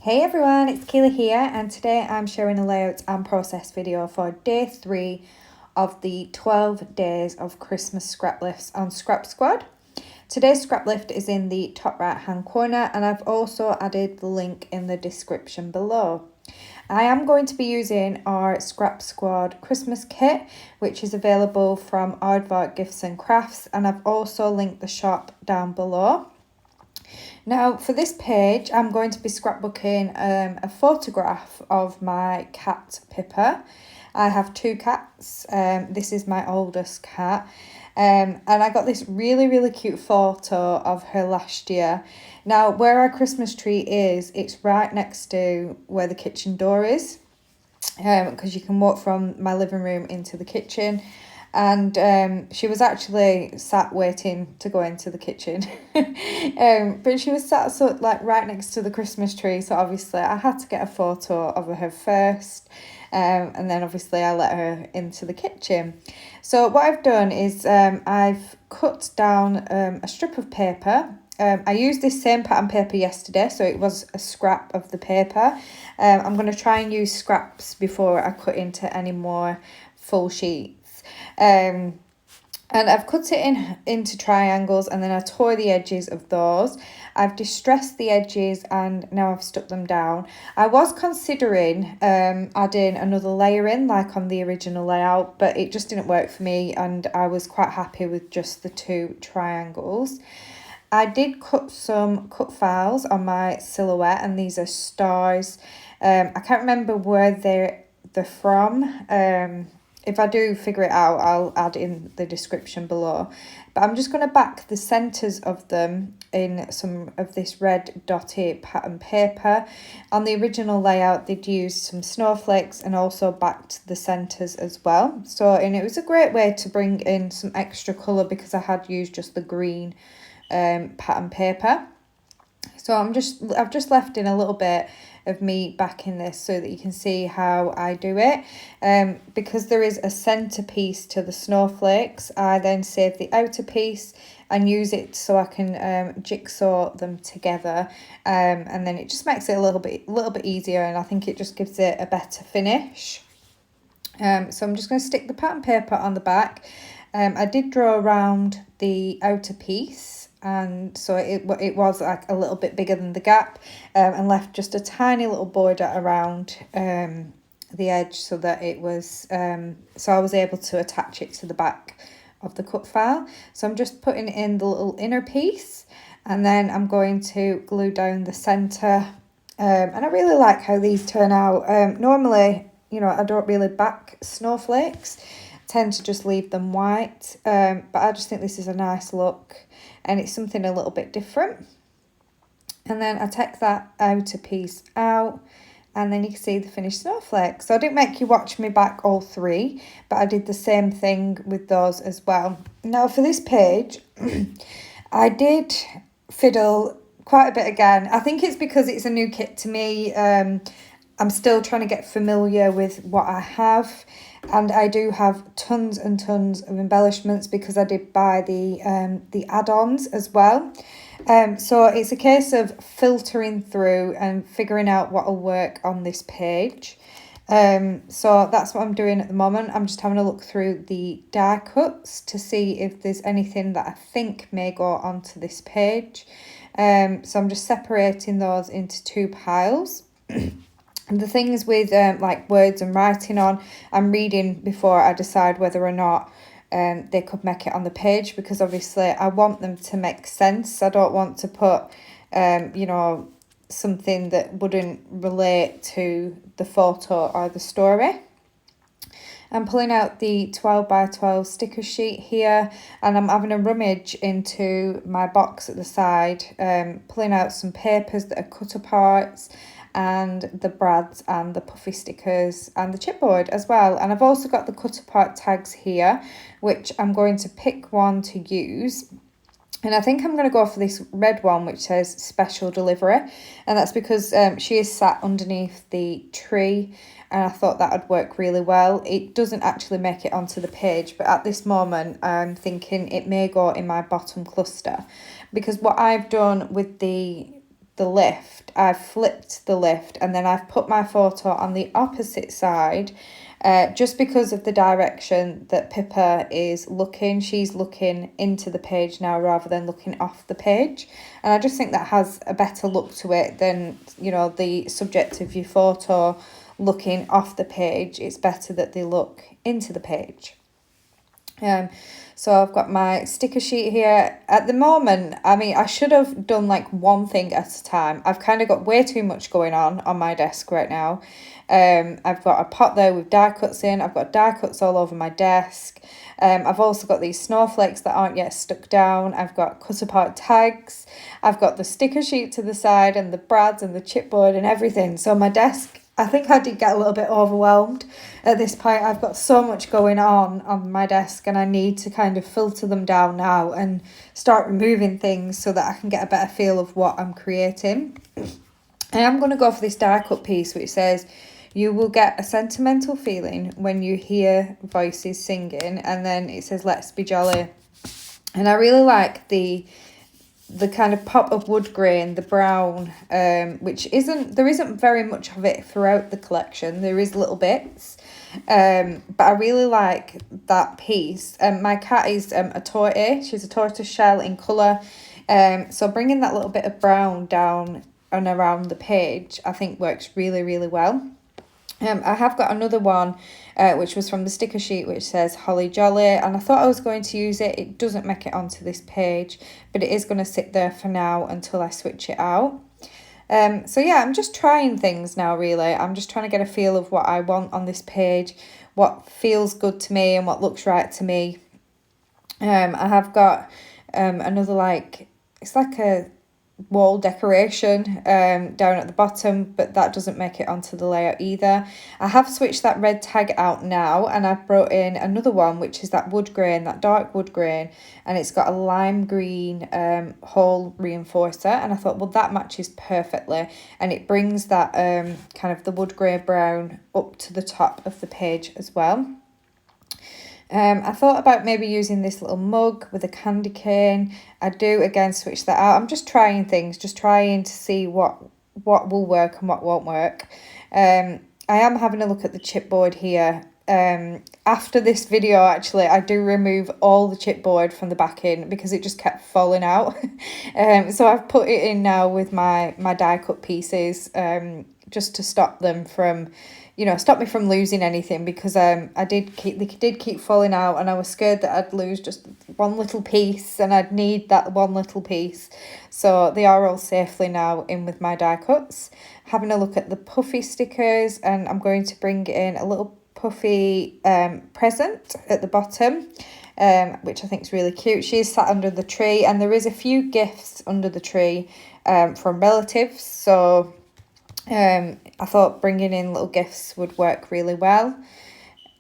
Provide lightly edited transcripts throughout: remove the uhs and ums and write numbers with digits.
Hey everyone, it's Kayla here, and today I'm sharing a layout and process video for day 3 of the 12 Days of Christmas Scraplifts on Scrap Squad. Today's scrap lift is in the top right hand corner, and I've also added the link in the description below. I am going to be using our Scrap Squad Christmas kit, which is available from Aardvark Crafts, and I've also linked the shop down below. Now for this page, I'm going to be scrapbooking a photograph of my cat Pippa. I have 2 cats. This is my oldest cat. And I got this really cute photo of her last year. Now where our Christmas tree is, it's right next to where the kitchen door is. Because you can walk from my living room into the kitchen. And she was actually sat waiting to go into the kitchen. But she was sat right next to the Christmas tree, so obviously I had to get a photo of her first, and then obviously I let her into the kitchen. So what I've done is I've cut down a strip of paper. I used this same pattern paper yesterday, so it was a scrap of the paper. I'm going to try and use scraps before I cut into any more full sheets. And I've cut it into triangles, and then I tore the edges of those. I've distressed the edges and now I've stuck them down. I was considering adding another layer in like on the original layout, but it just didn't work for me and I was quite happy with just the 2 triangles. I did cut some cut files on my silhouette, and these are stars. I can't remember where they're from. If I do figure it out, I'll add in the description below. But I'm just going to back the centres of them in some of this red dotty pattern paper. On the original layout, they'd used some snowflakes and also backed the centres as well. And it was a great way to bring in some extra colour because I had used just the green pattern paper. So I've just left in a little bit of me backing this so that you can see how I do it. Because there is a centerpiece to the snowflakes, I then save the outer piece and use it so I can jigsaw them together. And then it just makes it a little bit easier, and I think it just gives it a better finish. So I'm just going to stick the pattern paper on the back. I did draw around the outer piece, and so it was like a little bit bigger than the gap, and left just a tiny little border around the edge so that it was so I was able to attach it to the back of the cut file. So I'm just putting in the little inner piece, and then I'm going to glue down the center. And I really like how these turn out. Normally, I don't really back snowflakes, tend to just leave them white, but I just think this is a nice look and it's something a little bit different. And then I take that outer piece out, and then you can see the finished snowflake. So I didn't make you watch me back all 3, but I did the same thing with those as well. Now for this page, I did fiddle quite a bit again. I think it's because it's a new kit to me. I'm still trying to get familiar with what I have, and I do have tons and tons of embellishments because I did buy the add-ons as well. So it's a case of filtering through and figuring out what will work on this page. So that's what I'm doing at the moment. I'm just having a look through the die cuts to see if there's anything that I think may go onto this page. So I'm just separating those into 2 piles. And the things with like words and writing on, I'm reading before I decide whether or not they could make it on the page, because obviously I want them to make sense. I don't want to put something that wouldn't relate to the photo or the story. I'm pulling out the 12 by 12 sticker sheet here, and I'm having a rummage into my box at the side, pulling out some papers that are cut aparts, and the brads and the puffy stickers and the chipboard as well. And I've also got the cut apart tags here, which I'm going to pick one to use. And I think I'm going to go for this red one which says special delivery, and that's because she is sat underneath the tree, and I thought that would work really well. It doesn't actually make it onto the page, but at this moment I'm thinking it may go in my bottom cluster, because what I've done with the the lift, I've flipped the lift and then I've put my photo on the opposite side, just because of the direction that Pippa is looking. She's looking into the page now rather than looking off the page. And I just think that has a better look to it than, you know, the subject of your photo looking off the page. It's better that they look into the page. So I've got my sticker sheet here. At the moment, I mean, I should have done like one thing at a time. I've kind of got way too much going on my desk right now. I've got a pot there with die cuts in. I've got die cuts all over my desk. I've also got these snowflakes that aren't yet stuck down. I've got cut apart tags. I've got the sticker sheet to the side and the brads and the chipboard and everything. So my desk, I think I did get a little bit overwhelmed at this point. I've got so much going on my desk and I need to kind of filter them down now and start removing things so that I can get a better feel of what I'm creating. I am going to go for this die cut piece which says, "You will get a sentimental feeling when you hear voices singing," and then it says, "Let's be jolly." And I really like the kind of pop of wood grain, the brown, which there isn't very much of it throughout the collection. There is little bits, but I really like that piece. My cat is a tortoise. She's a tortoise shell in colour. So bringing that little bit of brown down and around the page, I think works really, really well. I have got another one, which was from the sticker sheet, which says Holly Jolly, and I thought I was going to use it. It doesn't make it onto this page, but it is going to sit there for now until I switch it out. So yeah, I'm just trying things now, really. I'm just trying to get a feel of what I want on this page, what feels good to me and what looks right to me. I have got another, like, it's like a wall decoration down at the bottom, but that doesn't make it onto the layout either. I have switched that red tag out now and I've brought in another one, which is that wood grain, that dark wood grain, and it's got a lime green hole reinforcer, and I thought, well, that matches perfectly and it brings that kind of the wood grey brown up to the top of the page as well. I thought about maybe using this little mug with a candy cane. I do, again, switch that out. I'm just trying things, just trying to see what will work and what won't work. I am having a look at the chipboard here. After this video, actually, I do remove all the chipboard from the backing because it just kept falling out. So I've put it in now with my die cut pieces, just to stop them from, stop me from losing anything, because they did keep falling out and I was scared that I'd lose just one little piece and I'd need that one little piece. So they are all safely now in with my die cuts. Having a look at the Puffy stickers, and I'm going to bring in a little Puffy present at the bottom, which I think is really cute. She is sat under the tree and there is a few gifts under the tree from relatives, so I thought bringing in little gifts would work really well.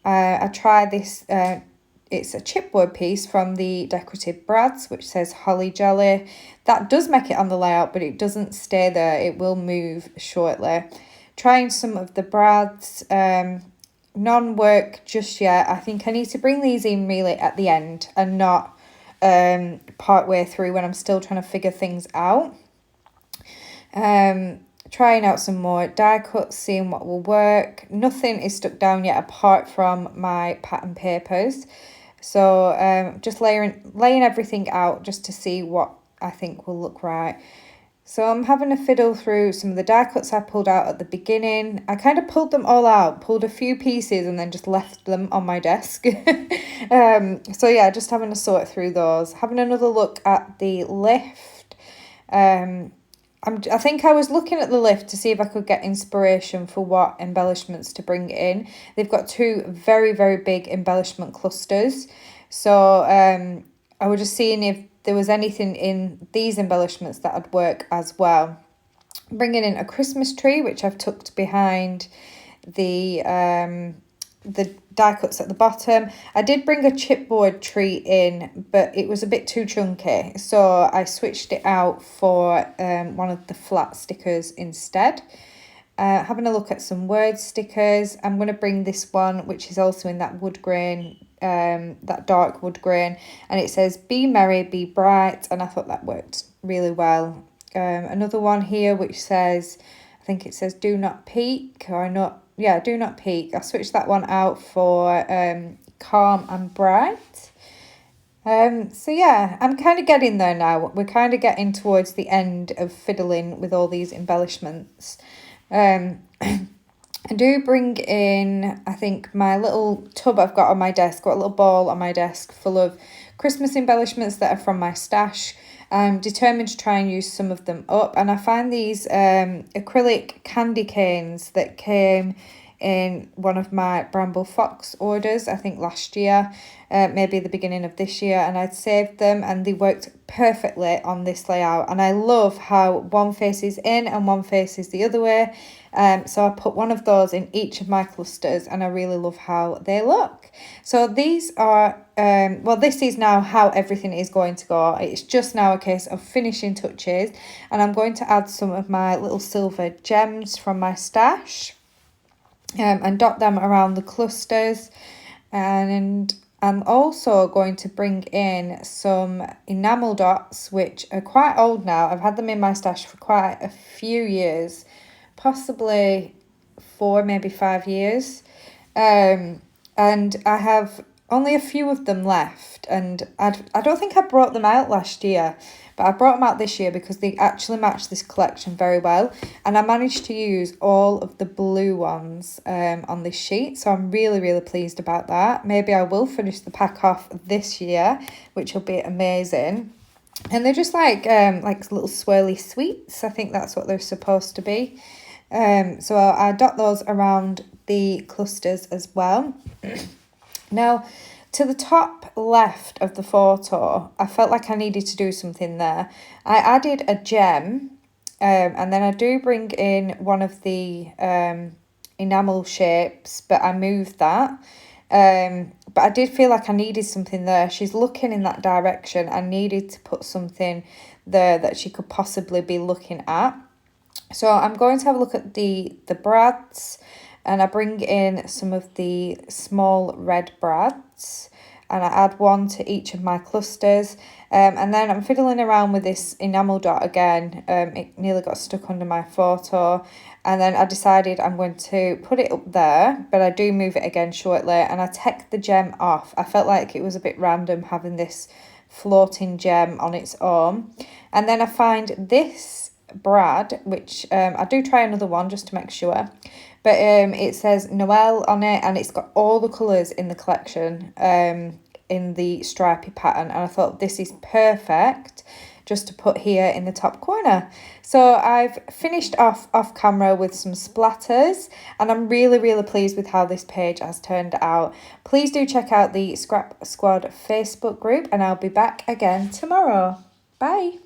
I tried this, it's a chipboard piece from the Decorative Brads, which says Holly Jolly. That does make it on the layout, but it doesn't stay there. It will move shortly. Trying some of the Brads, none work just yet. I think I need to bring these in really at the end and not part way through when I'm still trying to figure things out. Trying out some more die cuts, seeing what will work. Nothing is stuck down yet apart from my pattern papers. So just laying everything out just to see what I think will look right. So I'm having a fiddle through some of the die cuts I pulled out at the beginning. I kind of pulled them all out, pulled a few pieces and then just left them on my desk. So yeah, just having to sort through those. Having another look at the lift. I think I was looking at the lift to see if I could get inspiration for what embellishments to bring in. They've got two very, very big embellishment clusters. So I was just seeing if there was anything in these embellishments that would work as well. Bringing in a Christmas tree, which I've tucked behind the die cuts at the bottom. I did bring a chipboard tree in, but it was a bit too chunky, so I switched it out for one of the flat stickers instead. Having a look at some word stickers. I'm going to bring this one, which is also in that wood grain, that dark wood grain, and it says "Be merry, be bright," and I thought that worked really well. another one here which says, I think it says do not peek, or not, yeah, do not peek. I switched that one out for calm and bright. So yeah, I'm kind of getting there now. We're kind of getting towards the end of fiddling with all these embellishments. I do bring in, I think, my little tub I've got on my desk, got a little ball on my desk full of Christmas embellishments that are from my stash. I'm determined to try and use some of them up, and I find these acrylic candy canes that came in one of my Bramble Fox orders, I think last year, maybe the beginning of this year, and I'd saved them and they worked perfectly on this layout. And I love how one faces in and one faces the other way. So I put one of those in each of my clusters, and I really love how they look. So these are, well, this is now how everything is going to go. It's just now a case of finishing touches, and I'm going to add some of my little silver gems from my stash. And dot them around the clusters, and I'm also going to bring in some enamel dots which are quite old now. I've had them in my stash for quite a few years, possibly 4, maybe 5 years, and I have only a few of them left, and I don't think I brought them out last year, but I brought them out this year because they actually match this collection very well, and I managed to use all of the blue ones on this sheet, so I'm really pleased about that. Maybe I will finish the pack off this year, which will be amazing. And they're just like little swirly sweets. I think that's what they're supposed to be. So I dot those around the clusters as well. Now, to the top left of the photo, I felt like I needed to do something there. I added a gem, and then I do bring in one of the enamel shapes, but I moved that. But I did feel like I needed something there. She's looking in that direction. I needed to put something there that she could possibly be looking at. So I'm going to have a look at the brads, and I bring in some of the small red brads, and I add one to each of my clusters. And then I'm fiddling around with this enamel dot again. It nearly got stuck under my photo, and then I decided I'm going to put it up there, but I do move it again shortly, and I take the gem off. I felt like it was a bit random having this floating gem on its own. And then I find this brad, which I do try another one just to make sure, but it says Noel on it, and it's got all the colours in the collection in the stripy pattern, and I thought this is perfect just to put here in the top corner. So I've finished off camera with some splatters, and I'm really pleased with how this page has turned out. Please do check out the Scrap Squad Facebook group, and I'll be back again tomorrow. Bye.